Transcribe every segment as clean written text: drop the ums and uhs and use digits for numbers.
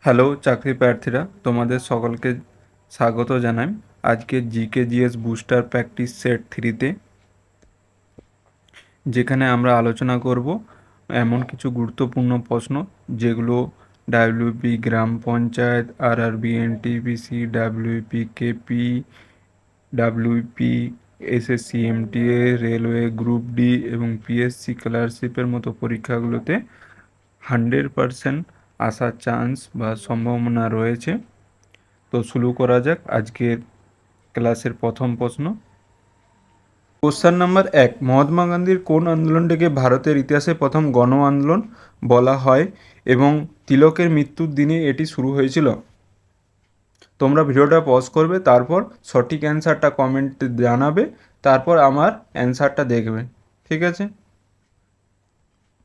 Hello চাকরি প্রার্থীরা, তোমাদের সকলকে স্বাগত জানাই আজকে GK GS booster practice set 3তে, যেখানে আমরা আলোচনা করব এমন কিছু গুরুত্বপূর্ণ প্রশ্ন যেগুলো ডাব্লিউপি গ্রাম panchayat, RRB, NTPC, WP KP, WP SSC, MTA, railway, group D এবং পিএসসি স্কলারশিপের মতো পরীক্ষাগুলোতে 100% আসার চান্স বা সম্ভাবনা রয়েছে। তো শুরু করা যাক আজকের ক্লাসের প্রথম প্রশ্ন। কোশ্চেন নাম্বার 1, মহাত্মা গান্ধীর কোন আন্দোলনটিকে ভারতের ইতিহাসে প্রথম গণ আন্দোলন বলা হয় এবং তিলকের মৃত্যুর দিনে এটি শুরু হয়েছিল? তোমরা ভিডিওটা পজ করবে, তারপর সঠিক অ্যান্সারটা কমেন্টে জানাবে, তারপর আমার অ্যান্সারটা দেখবে, ঠিক আছে?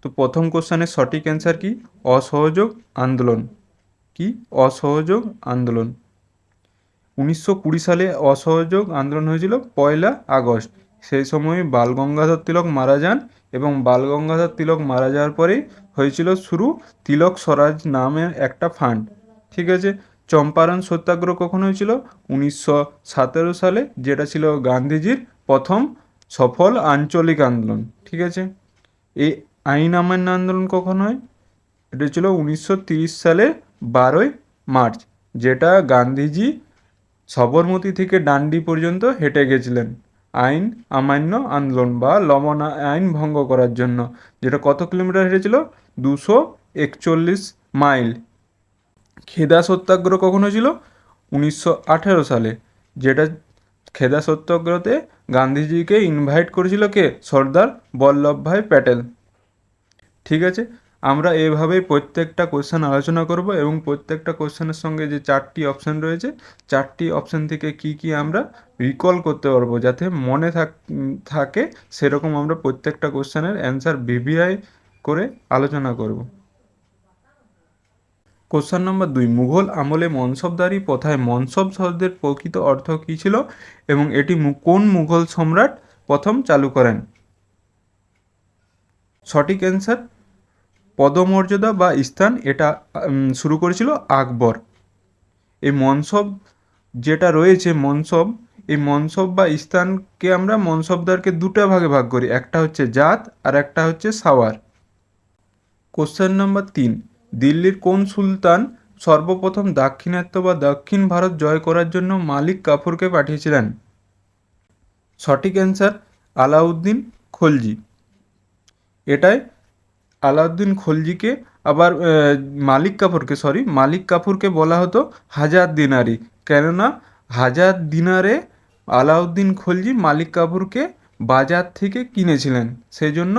তো প্রথম কোশ্চেনের সঠিক অ্যান্সার কি? অসহযোগ আন্দোলন। কি? অসহযোগ আন্দোলন। 1920 সালে অসহযোগ আন্দোলন হয়েছিল 1 আগস্ট। সেই সময় বালগঙ্গাধর তিলক মারা যান এবং বালগঙ্গাধর তিলক মারা যাওয়ার পরেই হয়েছিল শুরু তিলক স্বরাজ নামের একটা ফান্ড, ঠিক আছে? চম্পারণ সত্যাগ্রহ কখন হয়েছিল? 1917 সালে, যেটা ছিল গান্ধীজির প্রথম সফল আঞ্চলিক আন্দোলন, ঠিক আছে? এই আইন অমান্য আন্দোলন কখন হয়? এটা ছিল 1930 সালে 12 মার্চ, যেটা গান্ধীজি সবরমতী থেকে ডান্ডি পর্যন্ত হেঁটে গেছিলেন আইন অমান্য আন্দোলন বা লবণ আইন ভঙ্গ করার জন্য, যেটা কত কিলোমিটার হেঁটেছিল? 241 মাইল। খেদা সত্যাগ্রহ কখন হয়েছিল? 1918 সালে, যেটা খেদা সত্যাগ্রহতে গান্ধীজিকে ইনভাইট করেছিল কে? সর্দার বল্লভভাই প্যাটেল, ঠিক আছে? আমরা এভাবেই প্রত্যেকটা কোশ্চেন আলোচনা করব এবং প্রত্যেকটা কোশ্চেনের সঙ্গে যে 4টি অপশান রয়েছে, 4টি অপশান থেকে কি কি আমরা রিকল করতে পারবো, যাতে মনে থাকে সেরকম আমরা প্রত্যেকটা কোশ্চেনের অ্যান্সার ভিভিআই করে আলোচনা করব। কোশ্চেন নম্বর 2, মুঘল আমলে মনসবদারি প্রথায় মনসব শব্দের প্রকৃত অর্থ কী ছিল এবং এটি কোন মুঘল সম্রাট প্রথম চালু করেন? সঠিক অ্যান্সার পদমর্যাদা বা স্থান, এটা শুরু করেছিল আকবর। এই মনসব যেটা রয়েছে মনসব, এই মনসব বা স্থানকে আমরা মনসবদারকে দুটো ভাগে ভাগ করি, একটা হচ্ছে জাত আর একটা হচ্ছে সাওয়ার। কোশ্চেন নাম্বার 3, দিল্লির কোন সুলতান সর্বপ্রথম দাক্ষিণাত্য বা দক্ষিণ ভারত জয় করার জন্য মালিক কাফুরকে পাঠিয়েছিলেন? সঠিক অ্যান্সার আলাউদ্দিন খলজি। এটাই আলাউদ্দিন খলজিকে আবার মালিক কাফুরকে বলা হতো হাজার দিনারি, কেননা হাজার দিনারে আলাউদ্দিন খলজি মালিক কাফুরকে বাজার থেকে কিনেছিলেন, সেই জন্য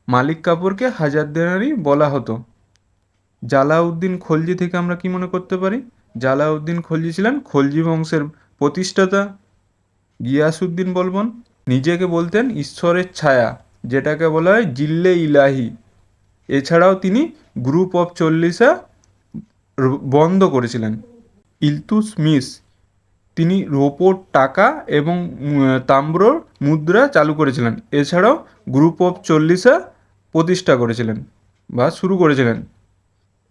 মালিক কাফুরকে হাজার দিনারি বলা হতো। জালাউদ্দিন খলজি থেকে আমরা কি মনে করতে পারি? জালাউদ্দিন খলজি ছিলেন খলজি বংশের প্রতিষ্ঠাতা। গিয়াসউদ্দিন বলবন নিজেকে বলতেন ঈশ্বরের ছায়া, যেটাকে বলা হয় জিল্লে ইলাহি। এছাড়াও তিনি গ্রুপ অফ 40 বন্ধ করেছিলেন। ইলতুৎমিশ তিনি রৌপ্যর টাকা এবং তাম্র মুদ্রা চালু করেছিলেন। এছাড়াও গ্রুপ অফ 40 প্রতিষ্ঠা করেছিলেন বা শুরু করেছিলেন।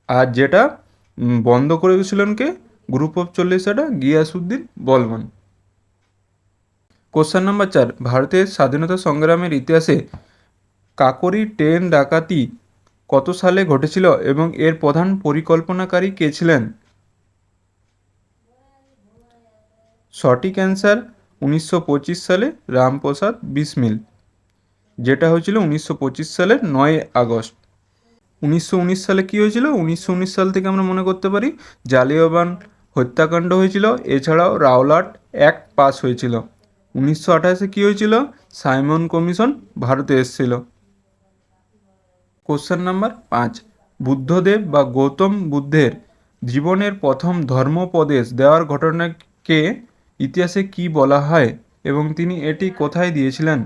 আর যেটা বন্ধ করেছিলেন কে? গ্রুপ অফ 40টা গিয়াসউদ্দিন বলবন। কোশ্চেন নাম্বার 4, ভারতের স্বাধীনতা সংগ্রামের ইতিহাসে কাকোরি ট্রেন ডাকাতি কত সালে ঘটেছিল এবং এর প্রধান পরিকল্পনাকারী কে ছিলেন? সঠিক অ্যান্সার 1925 সালে রামপ্রসাদ বিসমিল, যেটা হয়েছিল 1925 সালের 9 আগস্ট। 1919 সালে কি হয়েছিল? 1919 সাল থেকে আমরা মনে করতে পারি জালিয়ানওয়ালা হত্যাকাণ্ড হয়েছিল। এছাড়াও রাওলাট অ্যাক্ট পাস হয়েছিল। 1928 কী হয়েছিল? সাইমন কমিশন ভারতে এসেছিল। কোশ্চেন নাম্বার 5, বুদ্ধদেব বা গৌতম বুদ্ধের জীবনের প্রথম ধর্মোপদেশ দেওয়ার ঘটনাকে ইতিহাসে কি বলা হয় এবং তিনি এটি কোথায় দিয়েছিলেন?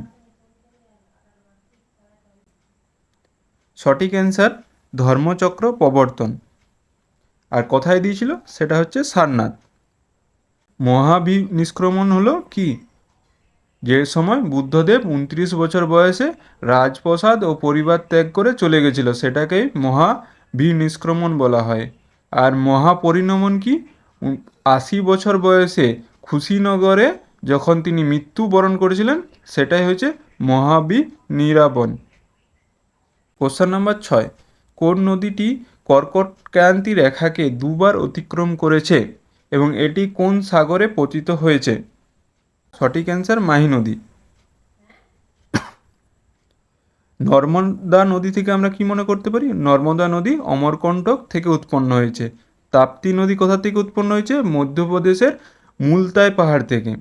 সঠিক অ্যান্সার ধর্মচক্র প্রবর্তন। আর কোথায় দিয়েছিল? সেটা হচ্ছে সারনাথ। মহাবিনিষ্ক্রমণ হলো কি? যে সময় বুদ্ধদেব 29 বছর বয়সে রাজপ্রাসাদ ও পরিবার ত্যাগ করে চলে গেছিল, সেটাকেই মহাবিনিষ্ক্রমণ বলা হয়। আর মহাপরিনির্বাণ কি? 80 বছর বয়সে কুশীনগরে যখন তিনি মৃত্যুবরণ করেছিলেন, সেটাই হচ্ছে মহাবিনির্বাণ। কোশ্চেন নাম্বার 6, কোন নদীটি কর্কটক্রান্তি রেখাকে দুবার অতিক্রম করেছে এবং এটি কোন সাগরে পতিত হয়েছে? সঠিক অ্যান্সার মাহি নদী। নর্মদা নদী থেকে আমরা কি মনে করতে পারি? নর্মদা নদী অমরকণ্টক থেকে উৎপন্ন হয়েছে। তাপ্তি নদী কোথা থেকে উৎপন্ন হয়েছে? মধ্যপ্রদেশের মুলতাই পাহাড় থেকে।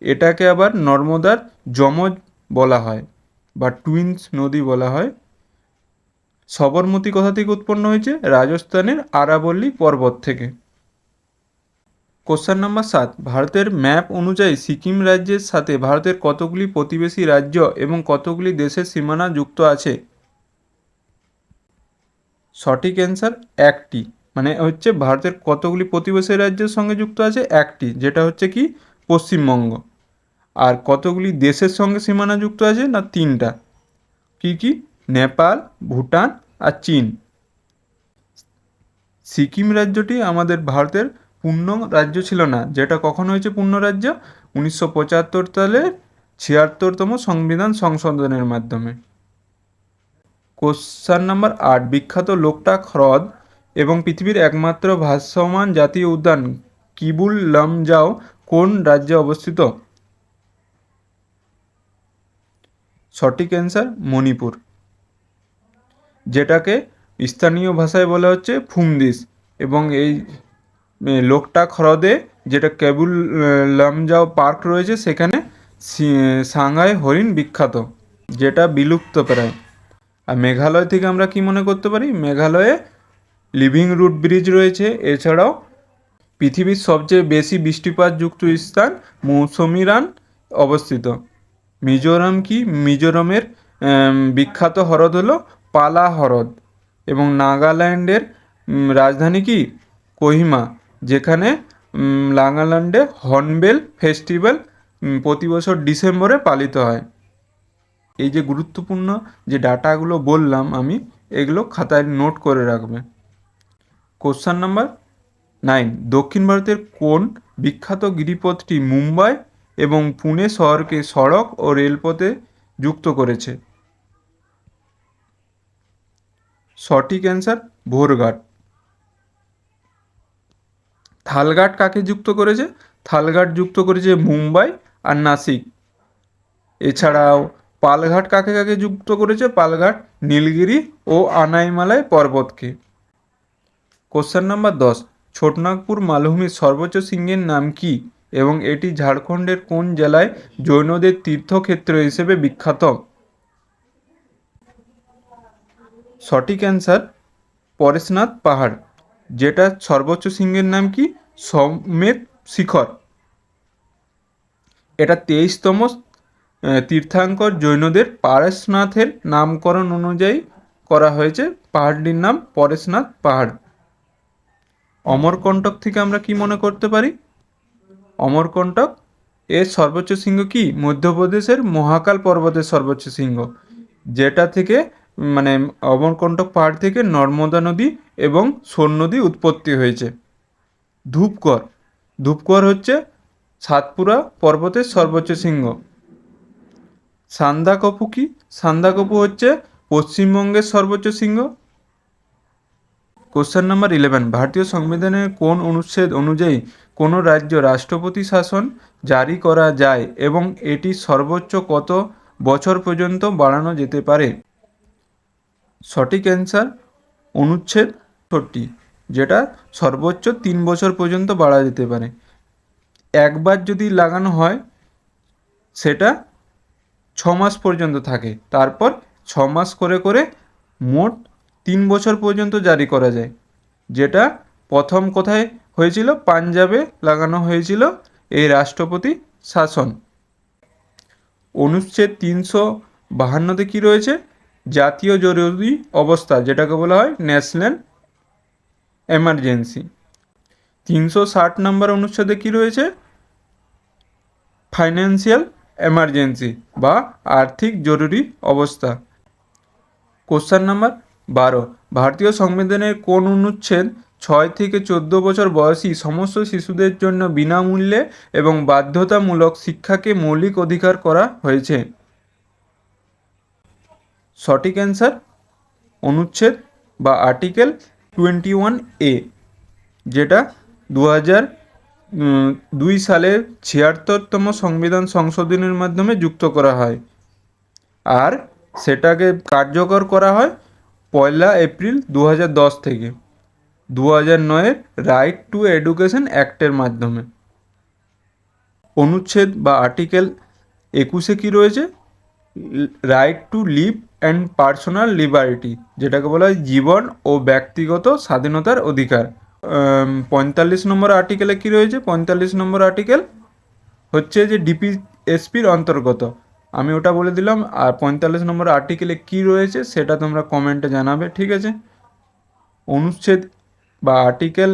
এটাকে আবার নর্মদার যমজ বলা হয় বা টুইন্স নদী বলা হয়। সবরমতী কোথা থেকে উৎপন্ন হয়েছে? রাজস্থানের আরাবল্লী পর্বত থেকে। কোশ্চেন নাম্বার 7, ভারতের ম্যাপ অনুযায়ী সিকিম রাজ্যের সাথে ভারতের কতগুলি প্রতিবেশী রাজ্য এবং কতগুলি দেশের সীমানা যুক্ত আছে? সঠিক অ্যান্সার একটি। মানে হচ্ছে ভারতের কতগুলি প্রতিবেশী রাজ্যের সঙ্গে যুক্ত আছে? একটি, যেটা হচ্ছে কি পশ্চিমবঙ্গ। আর কতগুলি দেশের সঙ্গে সীমানা যুক্ত আছে? না 3টা। কি কি? নেপাল, ভুটান আর চীন। সিকিম রাজ্যটি আমাদের ভারতের পূর্ণ রাজ্য ছিল না, যেটা কখন হয়েছে পূর্ণ রাজ্য? 1975 সালে 76তম সংবিধান সংশোধনের মাধ্যমে। কোশ্চেন নাম্বার 8, বিখ্যাত লোকটাক হ্রদ এবং পৃথিবীর একমাত্র ভাসমান জাতীয় উদ্যান কিবুল লামজাও কোন রাজ্যে অবস্থিত? সঠিক অ্যান্সার মণিপুর, যেটাকে স্থানীয় ভাষায় বলা হচ্ছে ফুমদিস। এবং এই লোকটাক হ্রদে যেটা কেবুল লামজাও পার্ক রয়েছে, সেখানে সাংহাই হরিণ বিখ্যাত, যেটা বিলুপ্ত প্রায়। আর মেঘালয় থেকে আমরা কি মনে করতে পারি? মেঘালয়ে লিভিং রুট ব্রিজ রয়েছে। এছাড়াও পৃথিবীর সবচেয়ে বেশি বৃষ্টিপাতযুক্ত স্থান মৌসুমিরান অবস্থিত। মিজোরাম কি? মিজোরামের বিখ্যাত হ্রদ হলো পালা হ্রদ। এবং নাগাল্যান্ডের রাজধানী কি? কোহিমা, যেখানে নাগাল্যান্ডে হর্নবিল ফেস্টিভ্যাল প্রতি বছর ডিসেম্বরে পালিত হয়। এই যে গুরুত্বপূর্ণ যে ডাটাগুলো বললাম আমি, এগুলো খাতায় নোট করে রাখবে। কোশ্চেন নাম্বার 9, দক্ষিণ ভারতের কোন বিখ্যাত গিরিপথটি মুম্বাই এবং পুনে শহরকে সড়ক ও রেলপথে যুক্ত করেছে? সঠিক অ্যান্সার ভোরঘাট। থালঘাট কাকে যুক্ত করেছে? থালঘাট যুক্ত করেছে মুম্বাই আর নাসিক। এছাড়াও পালঘাট কাকে কাকে যুক্ত করেছে? পালঘাট নীলগিরি ও আনাইমালাই পর্বতকে। কোশ্চেন নাম্বার 10, ছোটনাগপুর মালভূমির সর্বোচ্চ শৃঙ্গের নাম কি এবং এটি ঝাড়খণ্ডের কোন জেলায় জৈনদের তীর্থক্ষেত্র হিসেবে বিখ্যাত? সঠিক অ্যান্সার পরেশনাথ পাহাড়, যেটা সর্বোচ্চ শৃঙ্গের নাম কি? সমেত শিখর। এটা 23তম তীর্থাঙ্কর জৈনদের পারেশনাথের নামকরণ অনুযায়ী করা হয়েছে। পাহাড়টির নাম পরেশনাথ পাহাড়। অমরকণ্টক থেকে আমরা কি মনে করতে পারি? অমরকণ্টক এর সর্বোচ্চ শৃঙ্গ কি? মধ্যপ্রদেশের মহাকাল পর্বতের সর্বোচ্চ শৃঙ্গ, যেটা থেকে মানে অমরকণ্টক পাহাড় থেকে নর্মদা নদী এবং সোন নদী উৎপত্তি হয়েছে। ধূপগড়, ধূপগড় হচ্ছে সাতপুরা পর্বতের সর্বোচ্চ শৃঙ্গ। সান্দাকফু কি? সান্দাকফু হচ্ছে পশ্চিমবঙ্গের সর্বোচ্চ শৃঙ্গ। কোশ্চেন নাম্বার 11, ভারতীয় সংবিধানের কোন অনুচ্ছেদ অনুযায়ী কোনো রাজ্য রাষ্ট্রপতি শাসন জারি করা যায় এবং এটি সর্বোচ্চ কত বছর পর্যন্ত বাড়ানো যেতে পারে? সঠিক অ্যান্সার অনুচ্ছেদ 68, যেটা সর্বোচ্চ 3 বছর পর্যন্ত বাড়া যেতে পারে। একবার যদি লাগানো হয় সেটা 6 মাস পর্যন্ত থাকে, তারপর 6 মাস করে করে মোট 3 বছর পর্যন্ত জারি করা যায়। যেটা প্রথম কোথায় হয়েছিল? পাঞ্জাবে লাগানো হয়েছিল এই রাষ্ট্রপতি শাসন। অনুচ্ছেদ 352তে কী রয়েছে? জাতীয় জরুরি অবস্থা, যেটাকে বলা হয় ন্যাশনাল এমার্জেন্সি। 360 নম্বর অনুচ্ছেদে কী রয়েছে? ফাইন্যান্সিয়াল এমার্জেন্সি বা আর্থিক জরুরি অবস্থা। কোশ্চেন নাম্বার 12, ভারতীয় সংবিধানের কোন অনুচ্ছেদ 6 থেকে 14 বছর বয়সী সমস্ত শিশুদের জন্য বিনামূল্যে এবং বাধ্যতামূলক শিক্ষাকে মৌলিক অধিকার করা হয়েছে। সঠিক অ্যান্সার অনুচ্ছেদ বা আর্টিকেল 21A, যেটা 2002 সালের 76তম সংবিধান সংশোধনের মাধ্যমে যুক্ত করা হয়, আর সেটাকে কার্যকর করা হয় 1 এপ্রিল 2010 থেকে 2009-এর রাইট টু এডুকেশন অ্যাক্টের মাধ্যমে। অনুচ্ছেদ বা আর্টিকেল 21-এ কী রয়েছে? Right to live and personal liberty, যেটাকে বলা হয় জীবন ও ব্যক্তিগত স্বাধীনতার অধিকার। 45 নম্বর আর্টিকেলে কী রয়েছে? 45 নম্বর আর্টিকেল হচ্ছে যে ডিপিএসপির অন্তর্গত। আমি ওটা বলে দিলাম, আর 45 নম্বর আর্টিকেলে কী রয়েছে সেটা তোমরা কমেন্টে জানাবে, ঠিক আছে? অনুচ্ছেদ বা আর্টিকেল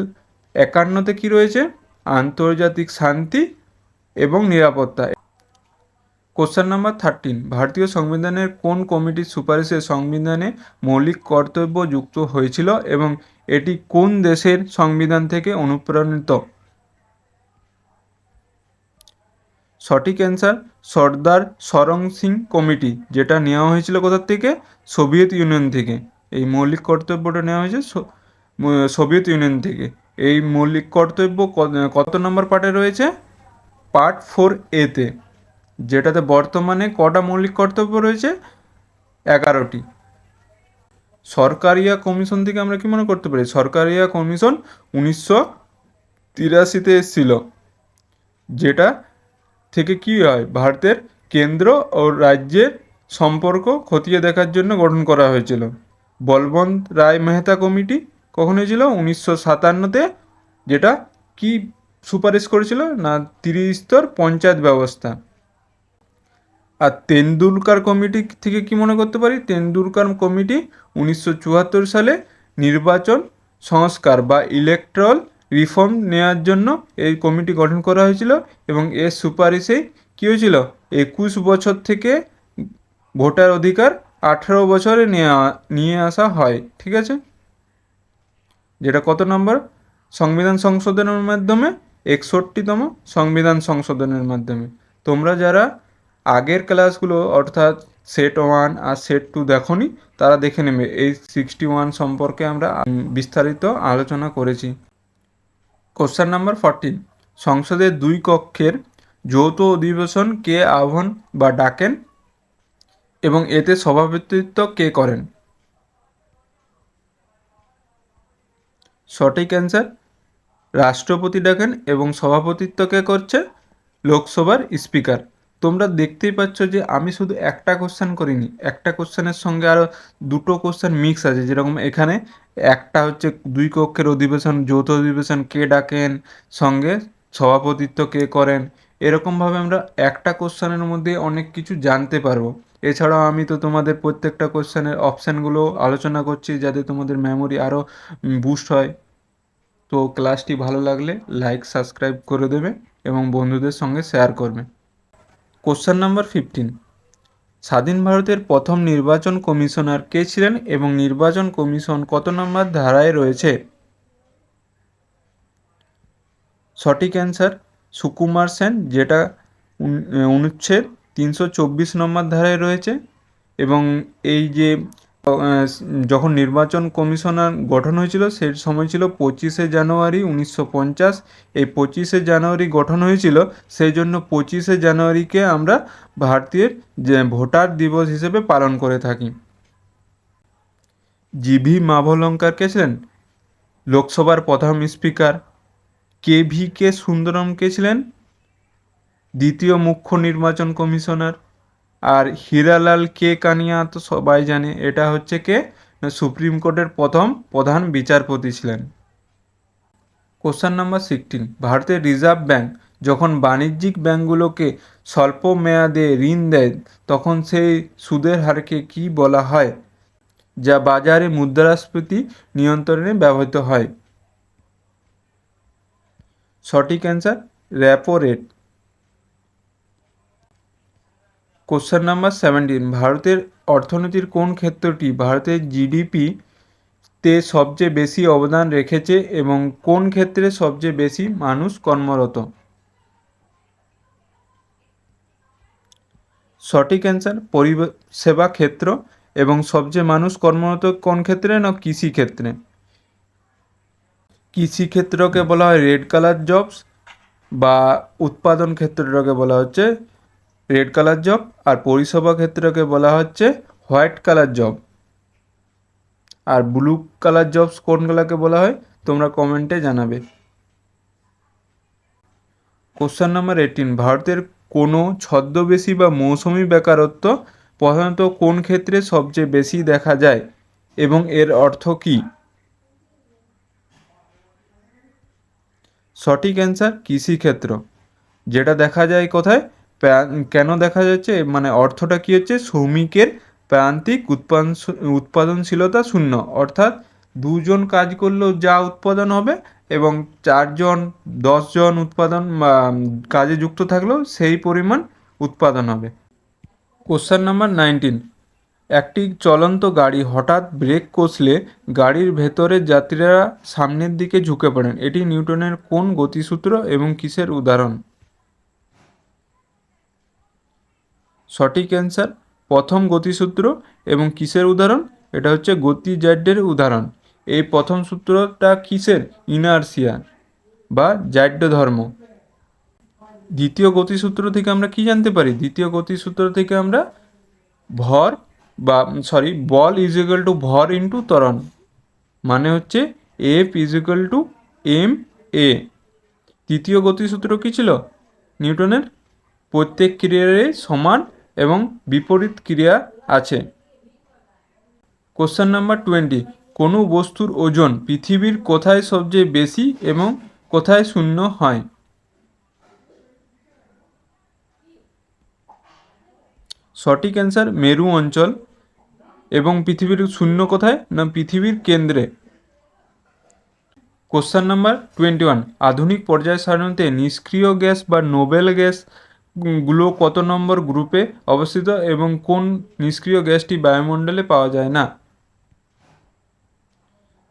51-তে কী রয়েছে? আন্তর্জাতিক শান্তি এবং নিরাপত্তা। কোশ্চেন নাম্বার 13, ভারতীয় সংবিধানের কোন কমিটির সুপারিশে সংবিধানে মৌলিক কর্তব্য যুক্ত হয়েছিল এবং এটি কোন দেশের সংবিধান থেকে অনুপ্রাণিত? সঠিক অ্যান্সার সর্দার সরং সিং কমিটি, যেটা নেওয়া হয়েছিল কোথার থেকে? সোভিয়েত ইউনিয়ন থেকে। এই মৌলিক কর্তব্যটা নেওয়া হয়েছে সোভিয়েত ইউনিয়ন থেকে। এই মৌলিক কর্তব্য কত নম্বর পার্টে রয়েছে? পার্ট 4A-তে, যেটাতে বর্তমানে কটা মৌলিক কর্তব্য রয়েছে? 11টি। সরকারিয়া কমিশন থেকে আমরা কি মনে করতে পারি? সরকারিয়া কমিশন 1983-তে এসেছিল, যেটা থেকে কি হয়? ভারতের কেন্দ্র ও রাজ্যের সম্পর্ক খতিয়ে দেখার জন্য গঠন করা হয়েছিল। বলবন্ত রায় মেহতা কমিটি কখন হয়েছিল? 1957-তে, যেটা কি সুপারিশ করেছিল? না, ত্রিস্তর পঞ্চায়েত ব্যবস্থা। আর তেন্ডুলকার কমিটি থেকে কি মনে করতে পারি? তেন্ডুলকার কমিটি 1974 সালে নির্বাচন সংস্কার বা ইলেকট্রাল রিফর্ম নেওয়ার জন্য এই কমিটি গঠন করা হয়েছিল, এবং এর সুপারিশেই কী হয়েছিল? 21 বছর থেকে ভোটার অধিকার 18 বছরে নিয়ে আসা হয়, ঠিক আছে? যেটা কত নম্বর সংবিধান সংশোধনের মাধ্যমে? 61তম সংবিধান সংশোধনের মাধ্যমে। তোমরা যারা আগের ক্লাসগুলো অর্থাৎ সেট 1 আর সেট 2 দেখোনি, তারা দেখে নেবে। এই 61 সম্পর্কে আমরা বিস্তারিত আলোচনা করেছি। কোশ্চেন নাম্বার 14, সংসদের 2 কক্ষের যৌথ অধিবেশন কে আহ্বান বা ডাকেন এবং এতে সভাপতিত্ব কে করেন? সঠিক অ্যান্সার রাষ্ট্রপতি ডাকেন এবং সভাপতিত্ব কে করছে? লোকসভার স্পিকার। তোমরা দেখতেই পাচ্ছ যে আমি শুধু একটা কোশ্চেন করিনি, একটা কোশ্চেনের সঙ্গে আরও 2টো কোশ্চেন মিক্স আছে। যেরকম এখানে একটা হচ্ছে 2 কক্ষের অধিবেশন, যৌথ অধিবেশন কে ডাকেন, সঙ্গে সভাপতিত্ব কে করেন। এরকমভাবে আমরা একটা কোশ্চেনের মধ্যে অনেক কিছু জানতে পারবো। এছাড়াও আমি তো তোমাদের প্রত্যেকটা কোশ্চেনের অপশানগুলো আলোচনা করছি, যাতে তোমাদের মেমোরি আরও বুস্ট হয়। তো ক্লাসটি ভালো লাগলে লাইক সাবস্ক্রাইব করে দেবে এবং বন্ধুদের সঙ্গে শেয়ার করবে। কোশ্চেন নাম্বার 15, স্বাধীন ভারতের প্রথম নির্বাচন কমিশনার কে ছিলেন এবং নির্বাচন কমিশন কত নম্বর ধারায় রয়েছে? সঠিক অ্যান্সার সুকুমার সেন, যেটা অনুচ্ছেদ 324 নম্বর ধারায় রয়েছে। এবং এই যে যখন নির্বাচন কমিশনার গঠন হয়েছিল সেই সময় ছিল 25শে জানুয়ারি 1950। এই 25শে জানুয়ারি গঠন হয়েছিল, সেই জন্য 25শে জানুয়ারিকে আমরা ভারতীয় যে ভোটার দিবস হিসেবে পালন করে থাকি। জিভি মাভলঙ্কার কে ছিলেন? লোকসভার প্রথম স্পিকার। কে সুন্দরম কে ছিলেন? দ্বিতীয় মুখ্য নির্বাচন কমিশনার। আর হীরালাল কে কানিয়া তো সবাই জানে, এটা হচ্ছে কে? সুপ্রিম কোর্টের প্রথম প্রধান বিচারপতি ছিলেন। কোশ্চেন নাম্বার 16, ভারতের রিজার্ভ ব্যাঙ্ক যখন বাণিজ্যিক ব্যাঙ্কগুলোকে স্বল্প মেয়াদে ঋণ দেয় তখন সেই সুদের হারকে কি বলা হয়, যা বাজারে মুদ্রাস্ফীতি নিয়ন্ত্রণে ব্যবহৃত হয়? সঠিক answer repo rate. Question number 17, ভারতের অর্থনীতির কোন ক্ষেত্রটি ভারতের জিডিপি তে সবচেয়ে বেশি অবদান রেখেছে এবং কোন ক্ষেত্রে সবচেয়ে বেশি মানুষ কর্মরত? সঠিক অ্যান্সার পরিষেবা ক্ষেত্র। এবং সবচেয়ে মানুষ কর্মরত কোন ক্ষেত্রে? না কৃষিক্ষেত্রে। কৃষিক্ষেত্রকে বলা হয় রেড কালার জবস, বা উৎপাদন ক্ষেত্রটাকে বলা হচ্ছে রেড কালার জব, আর পরিষেবা ক্ষেত্রকে বলা হচ্ছে হোয়াইট কালার জব। আর ব্লু কালার জবস কোনগুলোকে বলা হয় তোমরা কমেন্টে জানাবে। কোশ্চেন নাম্বার 18, ভারতের কোনো ছদ্মবেশী বা মৌসুমি বেকারত্ব প্রধানত কোন ক্ষেত্রে সবচেয়ে বেশি দেখা যায় এবং এর অর্থ কী? সঠিক অ্যান্সার কৃষিক্ষেত্র। যেটা দেখা যায় কোথায়, কেন দেখা যাচ্ছে, মানে অর্থটা কী হচ্ছে, শ্রমিকের প্রান্তিক উৎপাদনশীলতা শূন্য, অর্থাৎ দুজন কাজ করলেও যা উৎপাদন হবে এবং 4জন 10জন কাজে যুক্ত থাকলেও সেই পরিমাণ উৎপাদন হবে। কোশ্চেন নাম্বার 19, একটি চলন্ত গাড়ি হঠাৎ ব্রেক কষলে গাড়ির ভেতরের যাত্রীরা সামনের দিকে ঝুঁকে পড়েন। এটি নিউটনের কোন গতিসূত্র এবং কিসের উদাহরণ? সঠিক অ্যান্সার প্রথম গতিসূত্র। এবং কিসের উদাহরণ? এটা হচ্ছে গতিজাড্যের উদাহরণ। এই প্রথম সূত্রটা কিসের? ইনারশিয়া বা জাড্য ধর্ম। দ্বিতীয় গতিসূত্র থেকে আমরা কি জানতে পারি? দ্বিতীয় গতিসূত্র থেকে আমরা ভর বল ইজ ইকুয়াল টু ভর ইন্টু ত্বরণ, মানে হচ্ছে F is equal to M A. তৃতীয় গতিসূত্র কী ছিল নিউটনের? প্রত্যেক ক্রিয়ারই সমান এবং বিপরীত ক্রিয়া আছে। কোশ্চেন নাম্বার 20, কোনো বস্তুর ওজন পৃথিবীর কোথায় সবচেয়ে বেশি এবং কোথায় শূন্য হয়? সঠিক অ্যান্সার মেরু অঞ্চল। এবং পৃথিবীর শূন্য কোথায়? না পৃথিবীর কেন্দ্রে। কোশ্চেন নাম্বার 21, আধুনিক পর্যায় সারণীতে নিষ্ক্রিয় গ্যাস বা নোবেল গ্যাস গুলো কত নম্বর গ্রুপে অবস্থিত এবং কোন নিষ্ক্রিয় গ্যাসটি বায়ুমণ্ডলে পাওয়া যায় না?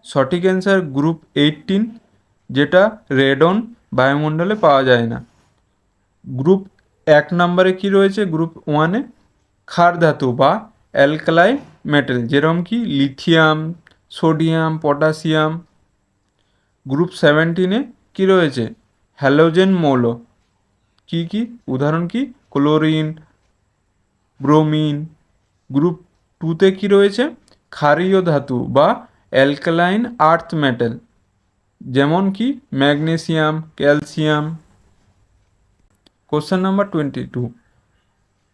সঠিক অ্যান্সার গ্রুপ 18, যেটা রেডন বায়ুমণ্ডলে পাওয়া যায় না। গ্রুপ 1 নম্বরে কি রয়েছে? গ্রুপ 1-এ ক্ষার ধাতু বা অ্যালকালাইন মেটাল, যেরকম কি লিথিয়াম, সোডিয়াম, পটাশিয়াম। গ্রুপ 17-এ কি রয়েছে? হ্যালোজেন মৌল। কি কি উদাহরণ? কি ক্লোরিন, ব্রোমিন। গ্রুপ 2-তে কি রয়েছে? ক্ষারীয় ধাতু বা অ্যালকালাইন আর্থ মেটাল, যেমন কি ম্যাগনেসিয়াম, ক্যালসিয়াম। কোশ্চেন নাম্বার 22,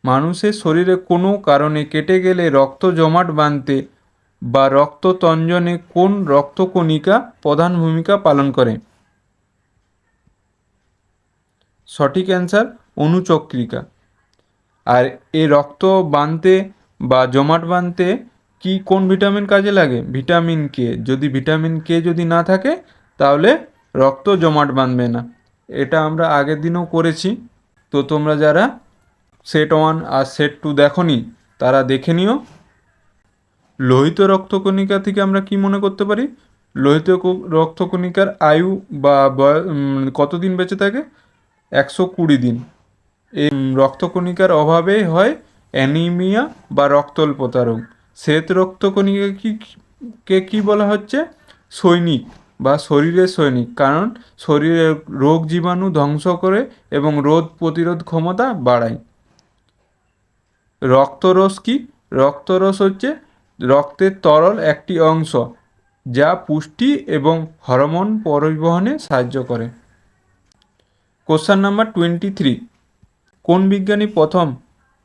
মানুষের শরীরে কোনো কারণে কেটে গেলে রক্ত জমাট বাঁধতে বা রক্ততঞ্জনে কোন রক্তকণিকা প্রধান ভূমিকা পালন করে? সঠিক অ্যান্সার অনুচক্রিকা। আর এই রক্ত বাঁধতে বা জমাট বাঁধতে কোন ভিটামিন কাজে লাগে? Vitamin K. যদি ভিটামিন কে যদি না থাকে তাহলে রক্ত জমাট বাঁধবে না। এটা আমরা আগের দিনও করেছি। তো তোমরা যারা সেট 1 আর সেট 2 দেখোনি তারা দেখে নিও। লোহিত রক্তকণিকা থেকে আমরা কি মনে করতে পারি? লোহিত রক্তকণিকার আয়ু বা কতদিন বেঁচে থাকে? 120 দিন। এই রক্তকণিকার অভাবে হয় অ্যানিমিয়া বা রক্তল্পতা রোগ। শ্বেত রক্তকণিকা কি বলা হচ্ছে? সৈনিক বা শরীরের সৈনিক, কারণ শরীরের রোগ জীবাণু ধ্বংস করে এবং রোগ প্রতিরোধ ক্ষমতা বাড়ায়। রক্তরস কি? রক্তরস হচ্ছে রক্তের তরল একটি অংশ যা পুষ্টি এবং হরমোন পরিবহনে সাহায্য করে। কোশ্চেন নাম্বার 23, কোন বিজ্ঞানী প্রথম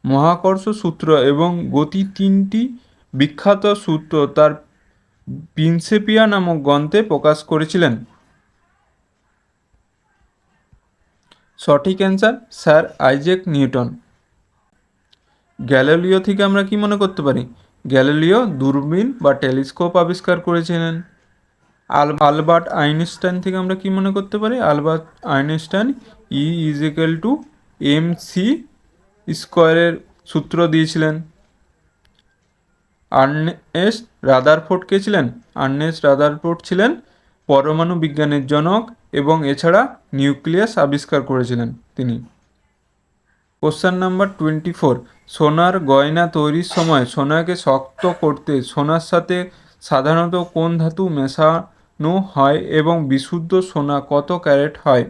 মহাকর্ষ সূত্র এবং গতি তিনটি বিখ্যাত সূত্র তার প্রিন্সিপিয়া নামক গ্রন্থে প্রকাশ করেছিলেন? সঠিক answer sir Isaac Newton. Galileo থেকে আমরা কি মনে করতে পারি? গ্যালিলিও দূরবীন বা টেলিস্কোপ আবিষ্কার করেছিলেন। আলবার্ট আইনস্টাইন থেকে আমরা কি মনে করতে পারি? Albert Einstein E is equal to M C স্কোয়ারের সূত্র দিয়েছিলেন। আর্নেস্ট রাদারফোর্ড কে ছিলেন? আর্নেস্ট রাদারফোর্ড ছিলেন পরমাণু বিজ্ঞানের জনক এবং এছাড়া নিউক্লিয়াস আবিষ্কার করেছিলেন তিনি। কোশ্চেন নাম্বার 24, সোনার গয়না তৈরির সময় সোনাকে শক্ত করতে সোনার সাথে সাধারণত কোন ধাতু মেশানো হয় এবং বিশুদ্ধ সোনা কত ক্যারেট হয়?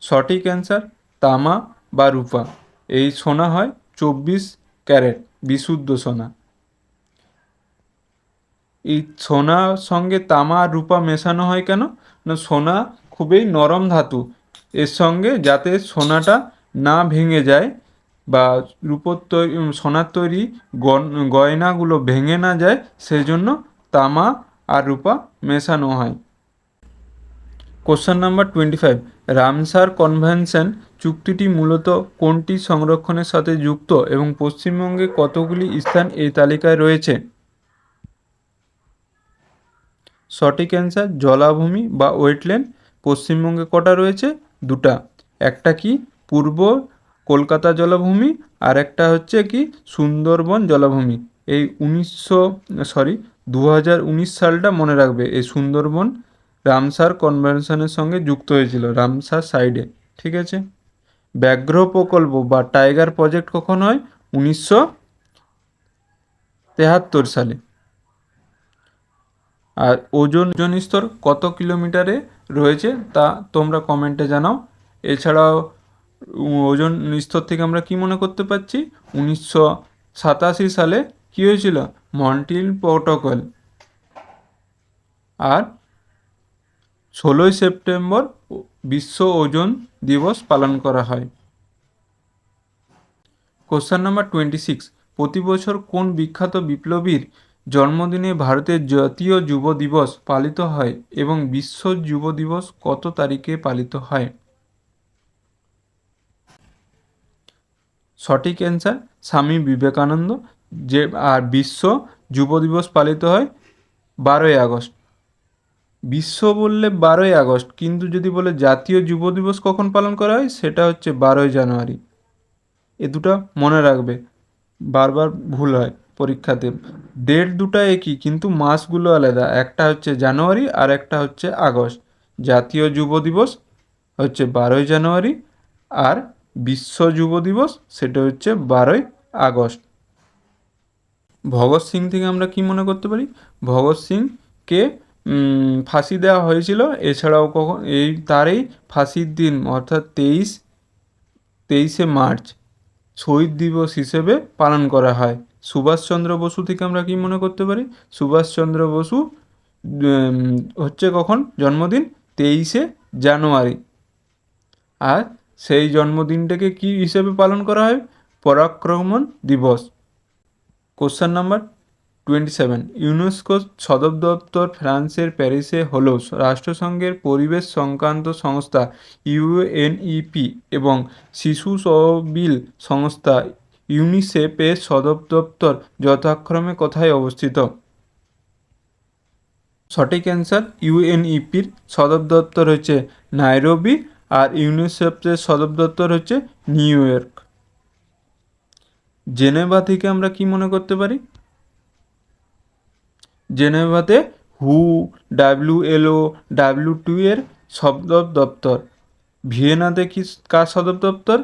সঠিক অ্যান্সার তামা বা রূপা। এই সোনা হয় 24 ক্যারেট বিশুদ্ধ সোনা। এই সোনার সঙ্গে তামা আর রূপা মেশানো হয় কেন? না, সোনা খুবই নরম ধাতু, এর সঙ্গে যাতে সোনাটা না ভেঙে যায় বা রূপোর তৈরি সোনার তৈরি গয়নাগুলো ভেঙে না যায়, সেই জন্য তামা আর রূপা মেশানো হয়। কোশ্চেন নাম্বার 25, রামসার কনভেনশন চুক্তিটি মূলত কোনটি সংরক্ষণের সাথে যুক্ত এবং পশ্চিমবঙ্গে কতগুলি স্থান এই তালিকায় রয়েছে? সঠিক অ্যান্সার জলাভূমি বা ওয়েটল্যান্ড পশ্চিমবঙ্গে কটা রয়েছে? দুটা। একটা কি পূর্ব কলকাতা জলাভূমি, আর একটা হচ্ছে কি সুন্দরবন জলাভূমি। এই 2019 সালটা মনে রাখবে, এই সুন্দরবন রামসার কনভেনশনের সঙ্গে যুক্ত হয়েছিল রামসার সাইডে। ঠিক আছে। ব্যাঘ্র প্রকল্প বা টাইগার প্রজেক্ট কখন হয়? 1973 সালে। আর ওজোন স্তর কত কিলোমিটারে রয়েছে তা তোমরা কমেন্টে জানাও। এছাড়াও ওজোন স্তর থেকে আমরা কি মনে করতে পারছি? 1987 সালে কি হয়েছিল? Montreal protocol. আর 16ই সেপ্টেম্বর বিশ্ব ওজোন দিবস পালন করা হয়। কোশ্চেন নাম্বার 26, প্রতি বছর কোন বিখ্যাত বিপ্লবীর জন্মদিনে ভারতের জাতীয় যুব দিবস পালিত হয় এবং বিশ্ব যুব দিবস কত তারিখে পালিত হয়? সঠিক অ্যান্সার স্বামী বিবেকানন্দ। আর বিশ্ব যুব দিবস পালিত হয় 12ই আগস্ট। বিশ্ব বললে 12ই আগস্ট, কিন্তু যদি বলে জাতীয় যুব দিবস কখন পালন করা হয়, সেটা হচ্ছে 12ই জানুয়ারি। এ দুটো মনে রাখবে, বারবার ভুল হয় পরীক্ষাতে। ডেট দুটো একই কিন্তু মাসগুলো আলাদা, একটা হচ্ছে জানুয়ারি আর একটা হচ্ছে আগস্ট। জাতীয় যুব দিবস হচ্ছে 12ই জানুয়ারি আর বিশ্ব যুব দিবস সেটা হচ্ছে 12ই আগস্ট। ভগৎ সিং থেকে আমরা কি মনে করতে পারি? ভগৎ সিংকে ফাঁসি দেওয়া হয়েছিল। এছাড়াও তারই ফাঁসির দিন অর্থাৎ 23শে মার্চ শহীদ দিবস হিসেবে পালন করা হয়। সুভাষচন্দ্র বসু থেকে আমরা কি মনে করতে পারি? সুভাষচন্দ্র বসু হচ্ছে কখন জন্মদিন? 23শে জানুয়ারি। আর সেই জন্মদিনটাকে কি হিসেবে পালন করা হয়? পরাক্রমণ দিবস। কোশ্চেন নাম্বার 27, ইউনেস্কোর সদর দপ্তর ফ্রান্সের প্যারিসে হলেও রাষ্ট্রসংঘের পরিবেশ সংক্রান্ত সংস্থা ইউএনইপি এবং শিশু তহবিল সংস্থা ইউনিসেফের সদর দপ্তর যথাক্রমে কোথায় অবস্থিত? সঠিক অ্যান্সার ইউএনইপির সদর দপ্তর হচ্ছে নাইরোবি আর ইউনিসেফের সদর দপ্তর হচ্ছে নিউ ইয়র্ক। জেনেভা থেকে আমরা কি মনে করতে পারি? জেনেভাতে হু, WLO, W2 এর সদর দপ্তর। ভিয়েনাতে কি কার সদর দপ্তর?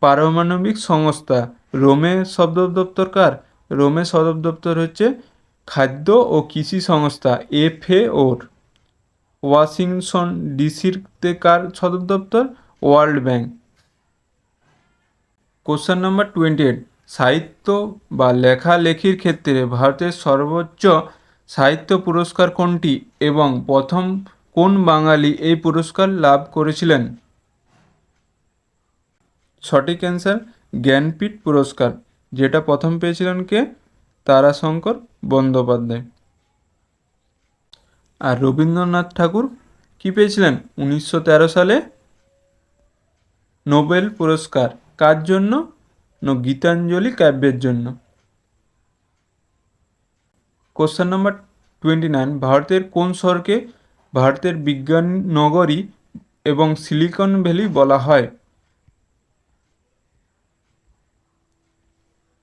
পারমাণবিক সংস্থা। রোমে সদর দপ্তর কার? রোমে সদর দপ্তর হচ্ছে খাদ্য ও কৃষি সংস্থা FAO-র। ওয়াশিংটন ডিসিতে কার সদর দপ্তর? World bank. কোশ্চেন নাম্বার 28, সাহিত্য বা লেখালেখির ক্ষেত্রে ভারতের সর্বোচ্চ সাহিত্য পুরস্কার কোনটি এবং প্রথম কোন বাঙালি এই পুরস্কার লাভ করেছিলেন? সঠিক অ্যান্সার জ্ঞানপীঠ পুরস্কার, যেটা প্রথম পেয়েছিলেন কে? তারাশঙ্কর বন্দ্যোপাধ্যায়। আর রবীন্দ্রনাথ ঠাকুর কি পেয়েছিলেন 1913 সালে? নোবেল পুরস্কার। কার জন্য? গীতাঞ্জলি কাব্যের জন্য। কোশ্চেন নাম্বার 29, ভারতের কোন শহরকে ভারতের বিজ্ঞান নগরী এবং সিলিকন ভ্যালি বলা হয়?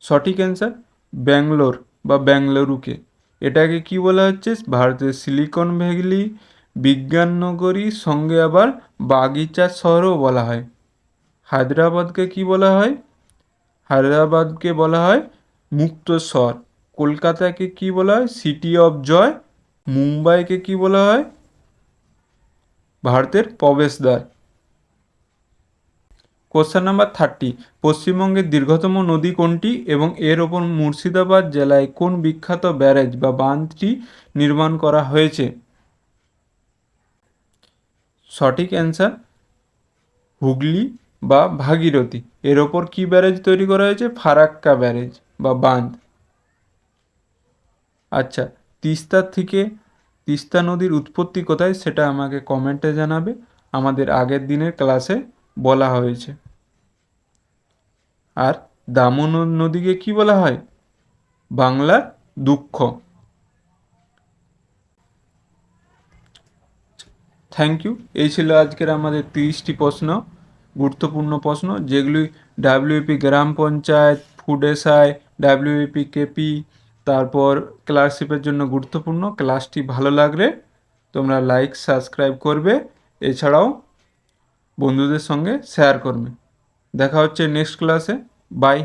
সঠিক অ্যান্সার ব্যাঙ্গালোর বা বেঙ্গালুরুকে। এটাকে কি বলা হচ্ছে, ভারতের সিলিকন ভ্যালি, বিজ্ঞান নগরী, সঙ্গে আবার বাগিচা শহরও বলা হয়। হায়দ্রাবাদকে কি বলা হয়? হায়দ্রাবাদকে বলা হয় মুক্ত শহর। কলকাতাকে কি বলা হয়? City of joy. মুম্বাইকে কি বলা হয়? ভারতের প্রবেশদ্বার। কোশ্চেন নাম্বার 30, পশ্চিমবঙ্গের দীর্ঘতম নদী কোনটি এবং এর ওপর মুর্শিদাবাদ জেলায় কোন বিখ্যাত ব্যারেজ বা বাঁধটি নির্মাণ করা হয়েছে? সঠিক অ্যান্সার হুগলি বা ভাগীরথী। এর ওপর কি ব্যারেজ তৈরি করা হয়েছে? ফারাক্কা ব্যারেজ বা বাঁধ। আচ্ছা, তিস্তা নদীর উৎপত্তি কোথায় সেটা আমাকে কমেন্টে জানাবে, আমাদের আগের দিনের ক্লাসে বলা হয়েছে। আর দামোদর নদীকে কি বলা হয়? বাংলার দুঃখ। Thank you. এই ছিল আজকের আমাদের 30টি প্রশ্ন, গুরুত্বপূর্ণ প্রশ্ন, যেগুলি ডাব্লিউপি গ্রাম panchayat, food SI, WP KP, তারপর ক্লার্কশিপের জন্য গুরুত্বপূর্ণ। ক্লাসটি ভালো লাগলে তোমরা লাইক সাবস্ক্রাইব করবে, এছাড়াও বন্ধুদের সঙ্গে শেয়ার করবে। দেখা হচ্ছে নেক্সট ক্লাসে। বাই।